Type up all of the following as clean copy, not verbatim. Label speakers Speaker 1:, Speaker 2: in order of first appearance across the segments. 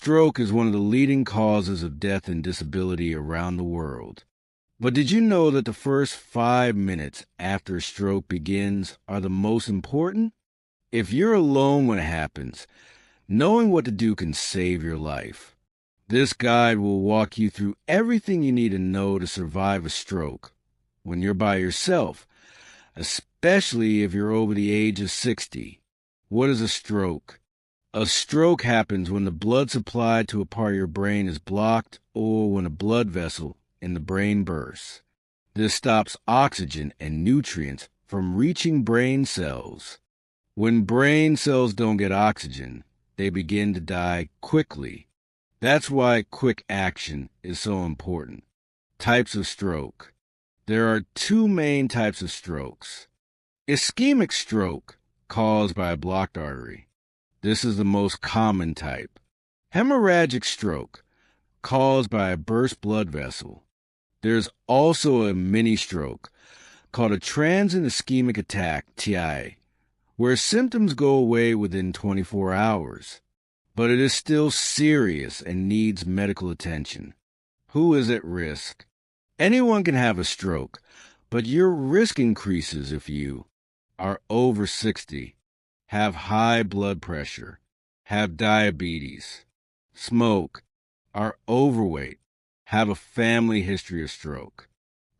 Speaker 1: Stroke is one of the leading causes of death and disability around the world. But did you know that the first 5 minutes after a stroke begins are the most important? If you're alone when it happens, knowing what to do can save your life. This guide will walk you through everything you need to know to survive a stroke when you're by yourself, especially if you're over the age of 60. What is a stroke? A stroke happens when the blood supply to a part of your brain is blocked or when a blood vessel in the brain bursts. This stops oxygen and nutrients from reaching brain cells. When brain cells don't get oxygen, they begin to die quickly. That's why quick action is so important. Types of stroke. There are two main types of strokes. Ischemic stroke, caused by a blocked artery. This is the most common type. Hemorrhagic stroke, caused by a burst blood vessel. There's also a mini stroke, called a transient ischemic attack, TIA, where symptoms go away within 24 hours. But it is still serious and needs medical attention. Who is at risk? Anyone can have a stroke, but your risk increases if you are over 60, have high blood pressure, have diabetes, smoke, are overweight, have a family history of stroke.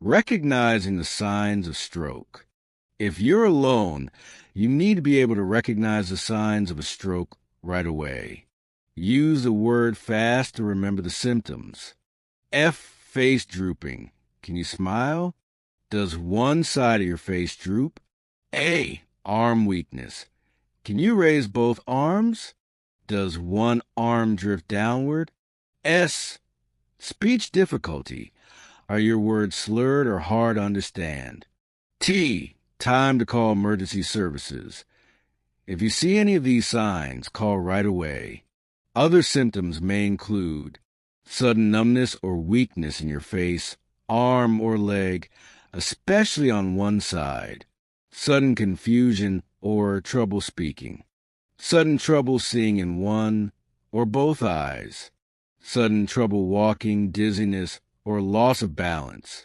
Speaker 1: Recognizing the signs of stroke. If you're alone, you need to be able to recognize the signs of a stroke right away. Use the word FAST to remember the symptoms. F, face drooping. Can you smile? Does one side of your face droop? A, arm weakness. Can you raise both arms? Does one arm drift downward? S, speech difficulty. Are your words slurred or hard to understand? T, time to call emergency services. If you see any of these signs, call right away. Other symptoms may include sudden numbness or weakness in your face, arm, or leg, especially on one side, sudden confusion or trouble speaking, sudden trouble seeing in one or both eyes, sudden trouble walking, dizziness, or loss of balance,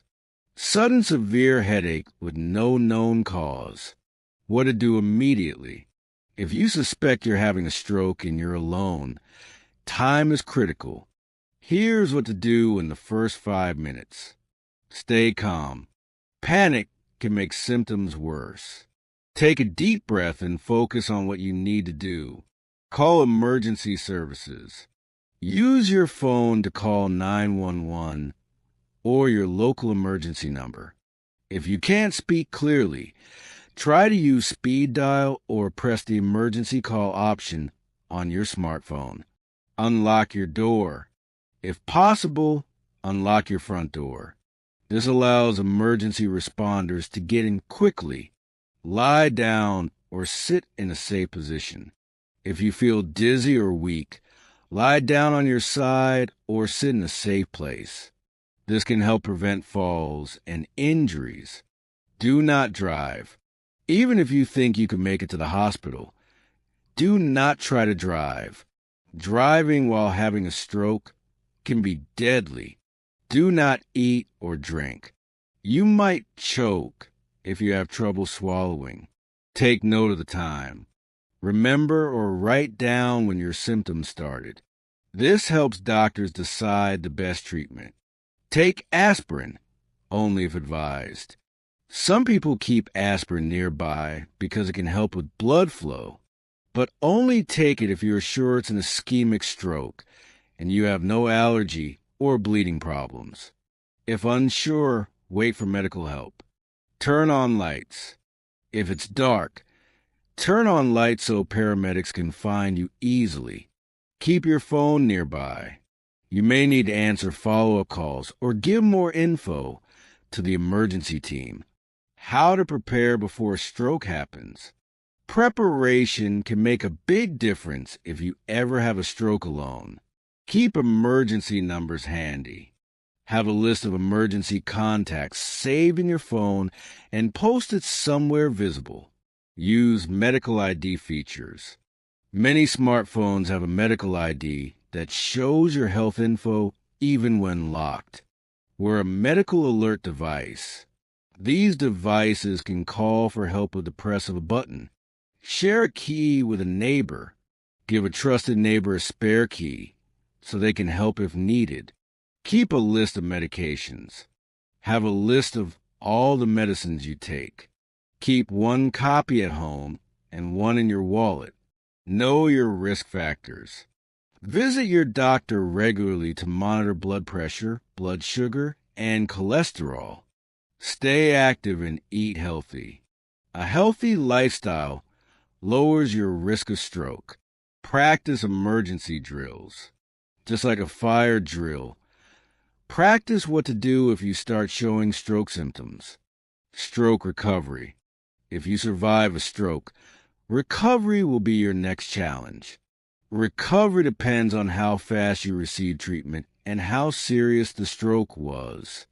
Speaker 1: sudden severe headache with no known cause. What to do immediately. If you suspect you're having a stroke and you're alone, time is critical. Here's what to do in the first 5 minutes. Stay calm. Panic can make symptoms worse. Take a deep breath and focus on what you need to do. Call emergency services. Use your phone to call 911 or your local emergency number. If you can't speak clearly, try to use speed dial or press the emergency call option on your smartphone. Unlock your door. If possible, unlock your front door. This allows emergency responders to get in quickly. Lie down or sit in a safe position. If you feel dizzy or weak, lie down on your side or sit in a safe place. This can help prevent falls and injuries. Do not drive. Even if you think you can make it to the hospital, do not try to drive. Driving while having a stroke can be deadly. Do not eat or drink. You might choke if you have trouble swallowing. Take note of the time. Remember or write down when your symptoms started. This helps doctors decide the best treatment. Take aspirin, only if advised. Some people keep aspirin nearby because it can help with blood flow, but only take it if you're sure it's an ischemic stroke and you have no allergy or bleeding problems. If unsure, wait for medical help. Turn on lights. If it's dark, turn on lights so paramedics can find you easily. Keep your phone nearby. You may need to answer follow-up calls or give more info to the emergency team. How to prepare before a stroke happens. Preparation can make a big difference if you ever have a stroke alone. Keep emergency numbers handy. Have a list of emergency contacts saved in your phone and post it somewhere visible. Use medical ID features. Many smartphones have a medical ID that shows your health info even when locked. We're a medical alert device. These devices can call for help with the press of a button. Share a key with a neighbor. Give a trusted neighbor a spare key so they can help if needed. Keep a list of medications. Have a list of all the medicines you take. Keep one copy at home and one in your wallet. Know your risk factors. Visit your doctor regularly to monitor blood pressure, blood sugar, and cholesterol. Stay active and eat healthy. A healthy lifestyle lowers your risk of stroke. Practice emergency drills. Just like a fire drill, practice what to do if you start showing stroke symptoms. Stroke recovery. If you survive a stroke, recovery will be your next challenge. Recovery depends on how fast you receive treatment and how serious the stroke was.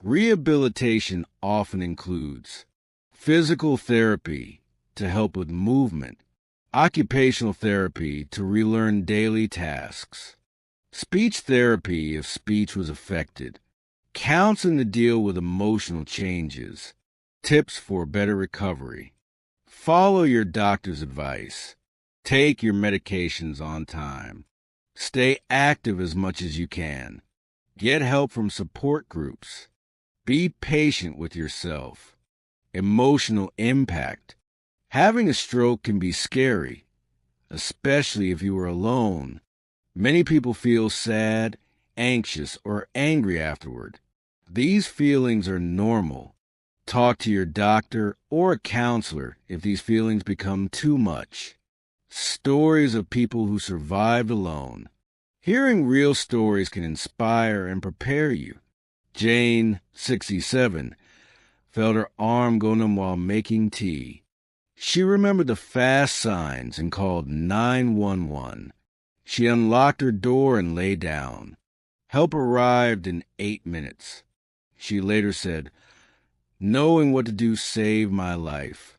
Speaker 1: Rehabilitation often includes physical therapy to help with movement, occupational therapy to relearn daily tasks, speech therapy if speech was affected, counseling to deal with emotional changes, tips for better recovery. Follow your doctor's advice. Take your medications on time. Stay active as much as you can. Get help from support groups. Be patient with yourself. Emotional impact. Having a stroke can be scary, especially if you are alone. Many people feel sad, anxious, or angry afterward. These feelings are normal. Talk to your doctor or a counselor if these feelings become too much. Stories of people who survived alone. Hearing real stories can inspire and prepare you. Jane, 67, felt her arm go numb while making tea. She remembered the fast signs and called 911. She unlocked her door and lay down. Help arrived in 8 minutes. She later said, "Knowing what to do saved my life."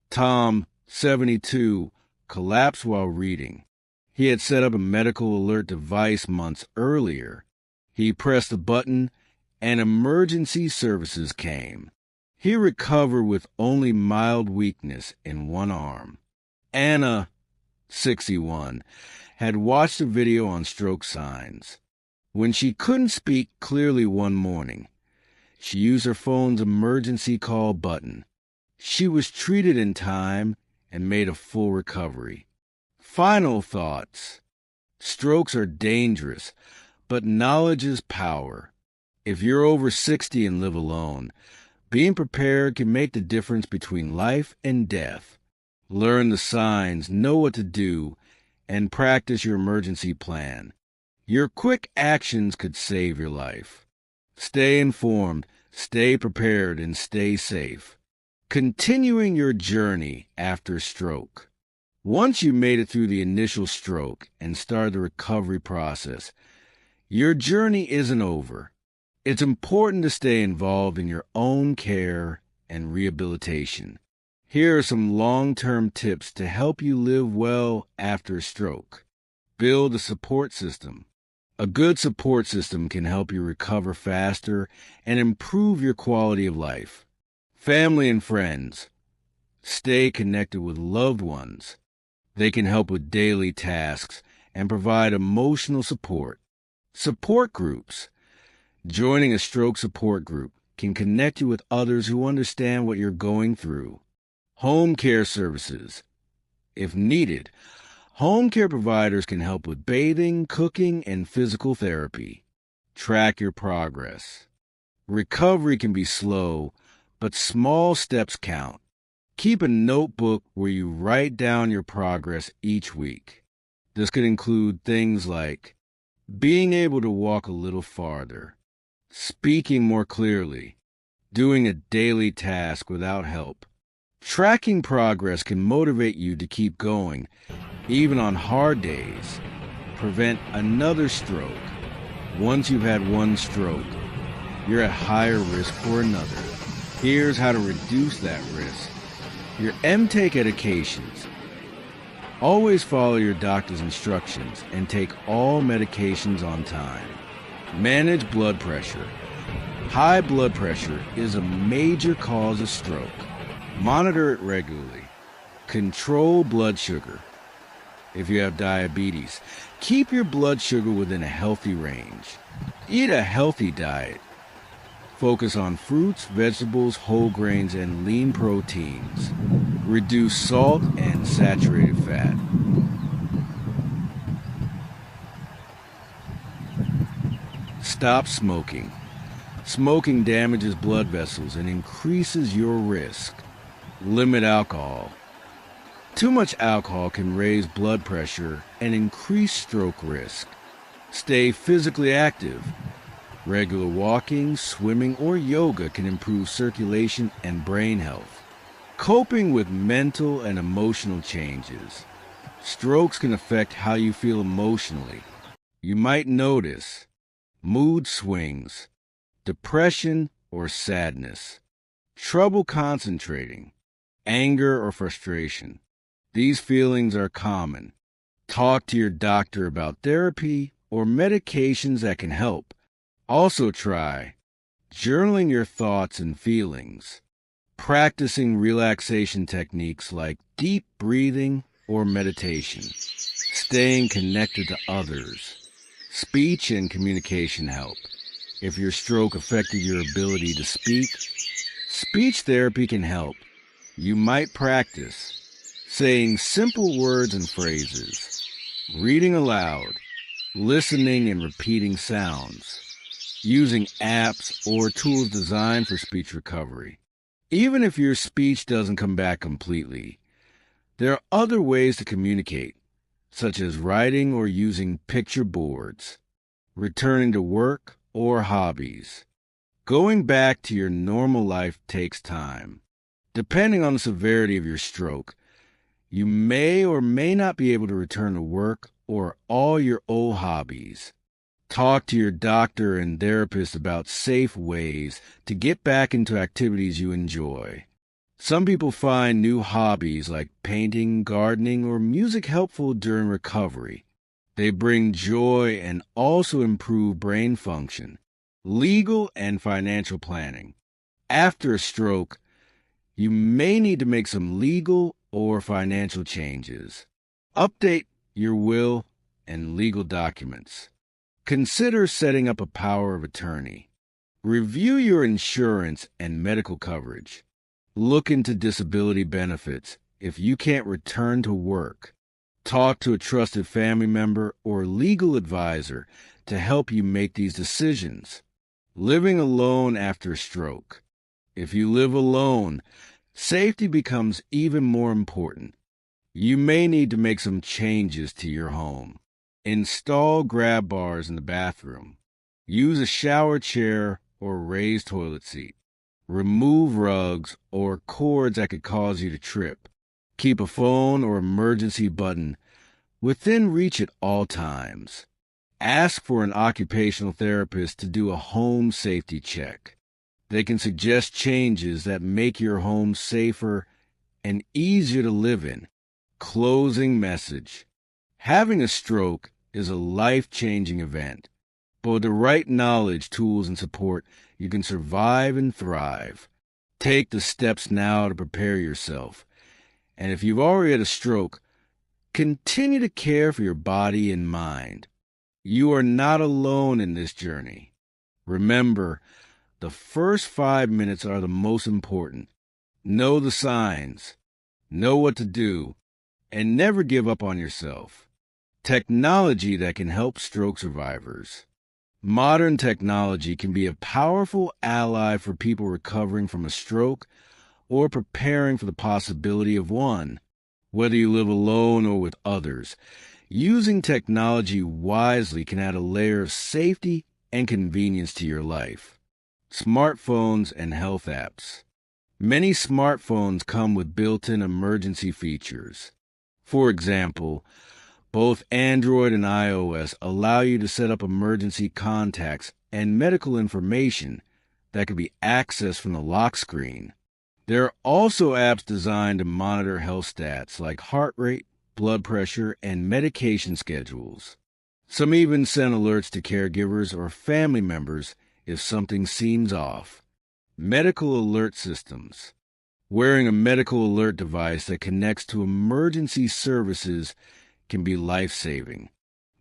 Speaker 1: Tom, 72, collapsed while reading. He had set up a medical alert device months earlier. He pressed a button and emergency services came. He recovered with only mild weakness in one arm. Anna, 61, had watched a video on stroke signs. When she couldn't speak clearly one morning, she used her phone's emergency call button. She was treated in time and made a full recovery. Final thoughts. Strokes are dangerous, but knowledge is power. If you're over 60 and live alone, being prepared can make the difference between life and death. Learn the signs, know what to do, and practice your emergency plan. Your quick actions could save your life. Stay informed, stay prepared, and stay safe. Continuing your journey after stroke. Once you made it through the initial stroke and started the recovery process, your journey isn't over. It's important to stay involved in your own care and rehabilitation. Here are some long-term tips to help you live well after a stroke. Build a support system. A good support system can help you recover faster and improve your quality of life. Family and friends. Stay connected with loved ones. They can help with daily tasks and provide emotional support. Support groups. Joining a stroke support group can connect you with others who understand what you're going through. Home care services. If needed, home care providers can help with bathing, cooking, and physical therapy. Track your progress. Recovery can be slow, but small steps count. Keep a notebook where you write down your progress each week. This could include things like being able to walk a little farther, speaking more clearly, doing a daily task without help. Tracking progress can motivate you to keep going, even on hard days. Prevent another stroke. Once you've had one stroke, you're at higher risk for another. Here's how to reduce that risk. Your MTake educations. Always follow your doctor's instructions and take all medications on time. Manage blood pressure. High blood pressure is a major cause of stroke. Monitor it regularly. Control blood sugar. If you have diabetes, keep your blood sugar within a healthy range. Eat a healthy diet. Focus on fruits, vegetables, whole grains, and lean proteins. Reduce salt and saturated fat. Stop smoking. Smoking damages blood vessels and increases your risk. Limit alcohol. Too much alcohol can raise blood pressure and increase stroke risk. Stay physically active. Regular walking, swimming, or yoga can improve circulation and brain health. Coping with mental and emotional changes. Strokes can affect how you feel emotionally. You might notice mood swings, depression or sadness, trouble concentrating, anger or frustration. These feelings are common. Talk to your doctor about therapy or medications that can help. Also try journaling your thoughts and feelings, practicing relaxation techniques like deep breathing or meditation, staying connected to others. Speech and communication help. If your stroke affected your ability to speak, speech therapy can help. You might practice saying simple words and phrases, reading aloud, listening and repeating sounds, using apps or tools designed for speech recovery. Even if your speech doesn't come back completely, there are other ways to communicate, such as writing or using picture boards, returning to work or hobbies. Going back to your normal life takes time. Depending on the severity of your stroke, you may or may not be able to return to work or all your old hobbies. Talk to your doctor and therapist about safe ways to get back into activities you enjoy. Some people find new hobbies like painting, gardening, or music helpful during recovery. They bring joy and also improve brain function, legal and financial planning. After a stroke, you may need to make some legal or financial changes. Update your will and legal documents. Consider setting up a power of attorney. Review your insurance and medical coverage. Look into disability benefits if you can't return to work. Talk to a trusted family member or legal advisor to help you make these decisions. Living alone after a stroke. If you live alone, safety becomes even more important. You may need to make some changes to your home. Install grab bars in the bathroom. Use a shower chair or raised toilet seat. Remove rugs or cords that could cause you to trip. Keep a phone or emergency button within reach at all times. Ask for an occupational therapist to do a home safety check. They can suggest changes that make your home safer and easier to live in. Closing message. Having a stroke is a life-changing event, but with the right knowledge, tools, and support, you can survive and thrive. Take the steps now to prepare yourself. And if you've already had a stroke, continue to care for your body and mind. You are not alone in this journey. Remember, the first 5 minutes are the most important. Know the signs, know what to do, and never give up on yourself. Technology that can help stroke survivors. Modern technology can be a powerful ally for people recovering from a stroke or preparing for the possibility of one. Whether you live alone or with others, using technology wisely can add a layer of safety and convenience to your life. Smartphones and health apps. Many smartphones come with built-in emergency features. For example, both Android and iOS allow you to set up emergency contacts and medical information that can be accessed from the lock screen. There are also apps designed to monitor health stats like heart rate, blood pressure, and medication schedules. Some even send alerts to caregivers or family members if something seems off. Medical alert systems. Wearing a medical alert device that connects to emergency services can be life-saving.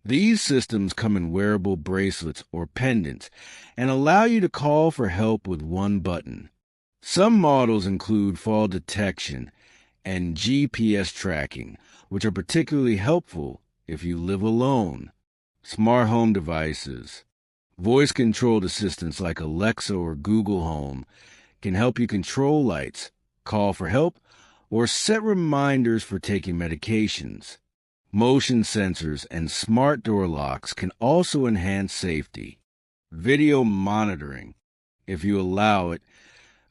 Speaker 1: These systems come in wearable bracelets or pendants and allow you to call for help with one button. Some models include fall detection and GPS tracking, which are particularly helpful if you live alone. Smart home devices. Voice-controlled assistants like Alexa or Google Home can help you control lights, call for help, or set reminders for taking medications. Motion sensors and smart door locks can also enhance safety. Video monitoring. If you allow it,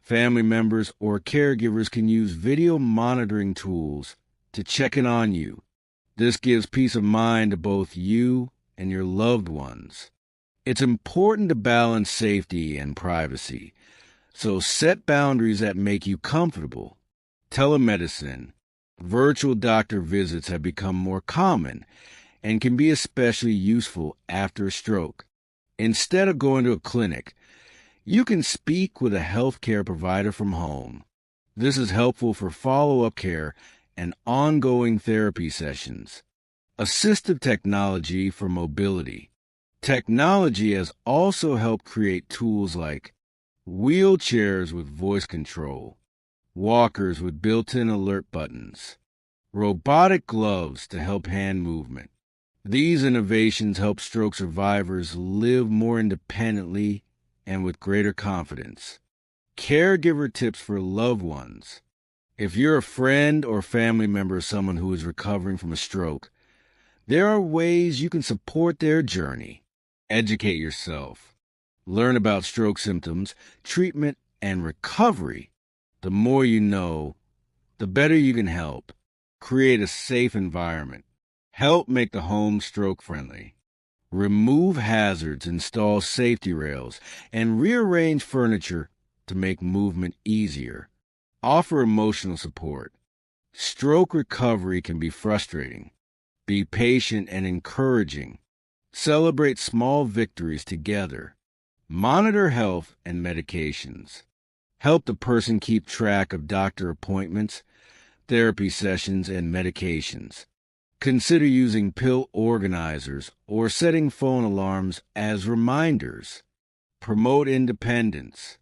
Speaker 1: family members or caregivers can use video monitoring tools to check in on you. This gives peace of mind to both you and your loved ones. It's important to balance safety and privacy, so set boundaries that make you comfortable. Telemedicine. Virtual doctor visits have become more common and can be especially useful after a stroke. Instead of going to a clinic, you can speak with a healthcare provider from home. This is helpful for follow-up care and ongoing therapy sessions. Assistive technology for mobility. Technology has also helped create tools like wheelchairs with voice control, walkers with built-in alert buttons, robotic gloves to help hand movement. These innovations help stroke survivors live more independently and with greater confidence. Caregiver tips for loved ones. If you're a friend or family member of someone who is recovering from a stroke, there are ways you can support their journey. Educate yourself. Learn about stroke symptoms, treatment, and recovery. The more you know, the better you can help. Create a safe environment. Help make the home stroke-friendly. Remove hazards, install safety rails, and rearrange furniture to make movement easier. Offer emotional support. Stroke recovery can be frustrating. Be patient and encouraging. Celebrate small victories together. Monitor health and medications. Help the person keep track of doctor appointments, therapy sessions, and medications. Consider using pill organizers or setting phone alarms as reminders. Promote independence.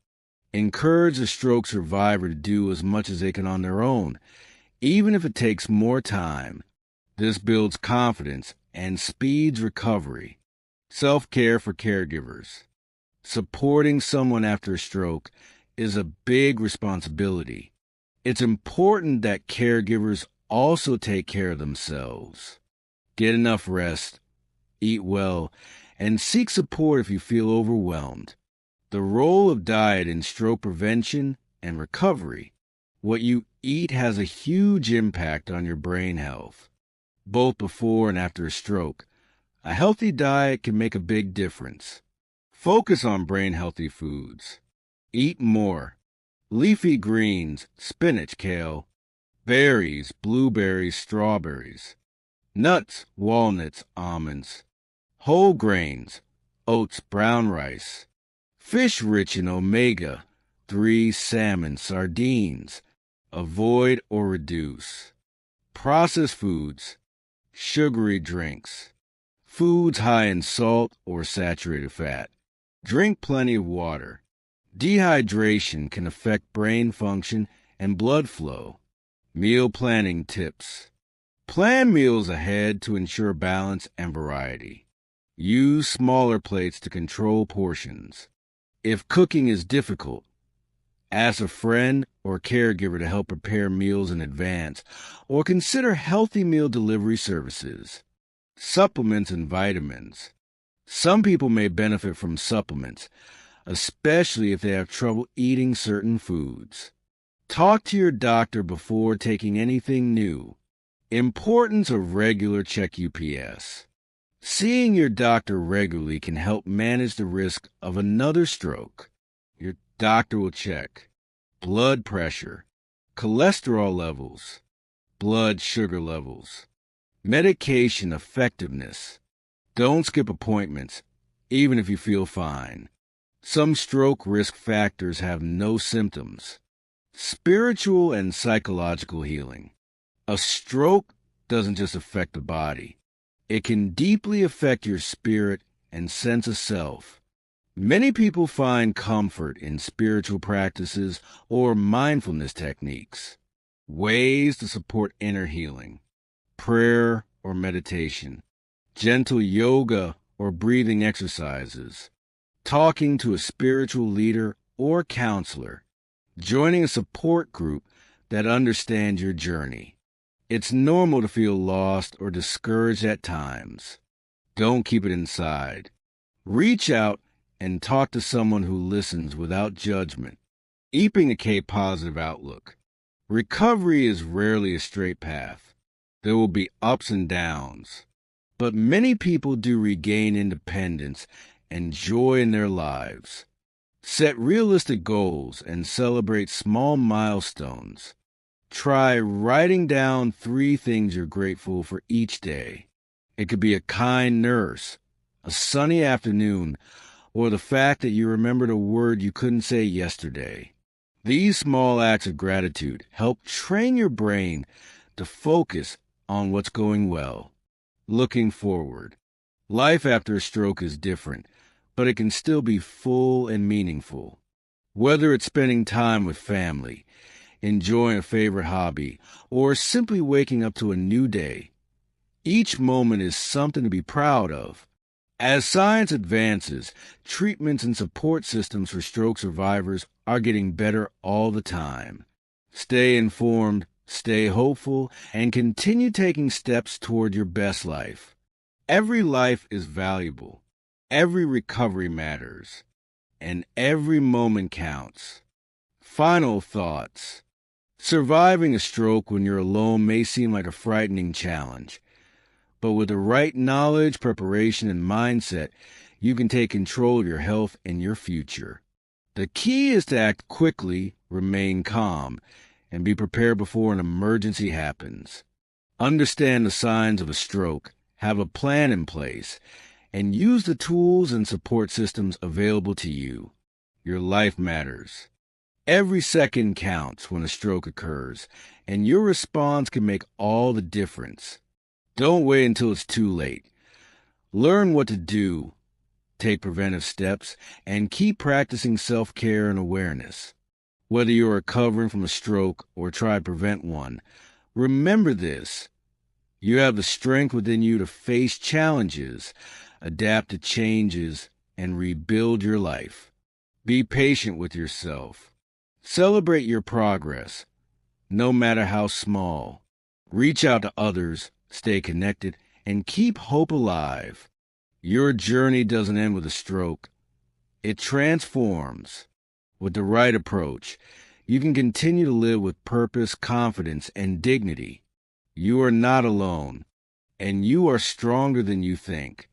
Speaker 1: Encourage a stroke survivor to do as much as they can on their own, even if it takes more time. This builds confidence and speeds recovery. Self-care for caregivers. Supporting someone after a stroke is a big responsibility. It's important that caregivers also take care of themselves. Get enough rest, eat well, and seek support if you feel overwhelmed. The role of diet in stroke prevention and recovery. What you eat has a huge impact on your brain health. Both before and after a stroke, a healthy diet can make a big difference. Focus on brain-healthy foods. Eat more. Leafy greens, spinach, kale, berries, blueberries, strawberries, nuts, walnuts, almonds, whole grains, oats, brown rice, fish rich in omega-3, salmon, sardines. Avoid or reduce. Processed foods, sugary drinks, foods high in salt or saturated fat. Drink plenty of water. Dehydration can affect brain function and blood flow. Meal planning tips. Plan meals ahead to ensure balance and variety. Use smaller plates to control portions. If cooking is difficult, ask a friend or caregiver to help prepare meals in advance, or consider healthy meal delivery services. Supplements and vitamins. Some people may benefit from supplements, especially if they have trouble eating certain foods. Talk to your doctor before taking anything new. Importance of regular check UPS. Seeing your doctor regularly can help manage the risk of another stroke. Your doctor will check blood pressure, cholesterol levels, blood sugar levels, Medication effectiveness. Don't skip appointments, even if you feel fine. Some stroke risk factors have no symptoms. Spiritual and psychological healing. A stroke doesn't just affect the body. It can deeply affect your spirit and sense of self. Many people find comfort in spiritual practices or mindfulness techniques, ways to support inner healing, prayer or meditation, gentle yoga or breathing exercises, talking to a spiritual leader or counselor, joining a support group that understands your journey. It's normal to feel lost or discouraged at times. Don't keep it inside. Reach out and talk to someone who listens without judgment. Keeping a positive outlook. Recovery is rarely a straight path. There will be ups and downs. But many people do regain independence and joy in their lives. Set realistic goals and celebrate small milestones. Try writing down 3 things you're grateful for each day. It could be a kind nurse, a sunny afternoon, or the fact that you remembered a word you couldn't say yesterday. These small acts of gratitude help train your brain to focus on what's going well. Looking forward. Life after a stroke is different, but it can still be full and meaningful. Whether it's spending time with family, enjoying a favorite hobby, or simply waking up to a new day, each moment is something to be proud of. As science advances, treatments and support systems for stroke survivors are getting better all the time. Stay informed, stay hopeful, and continue taking steps toward your best life. Every life is valuable. Every recovery matters. And every moment counts. Final thoughts. Surviving a stroke when you're alone may seem like a frightening challenge. But with the right knowledge, preparation, and mindset, you can take control of your health and your future. The key is to act quickly, remain calm, and be prepared before an emergency happens. Understand the signs of a stroke, have a plan in place, and use the tools and support systems available to you. Your life matters. Every second counts when a stroke occurs, and your response can make all the difference. Don't wait until it's too late. Learn what to do, take preventive steps, and keep practicing self-care and awareness. Whether you're recovering from a stroke or try to prevent one, remember this. You have the strength within you to face challenges, adapt to changes, and rebuild your life. Be patient with yourself. Celebrate your progress, no matter how small. Reach out to others, stay connected, and keep hope alive. Your journey doesn't end with a stroke. It transforms. With the right approach, you can continue to live with purpose, confidence, and dignity. You are not alone, and you are stronger than you think.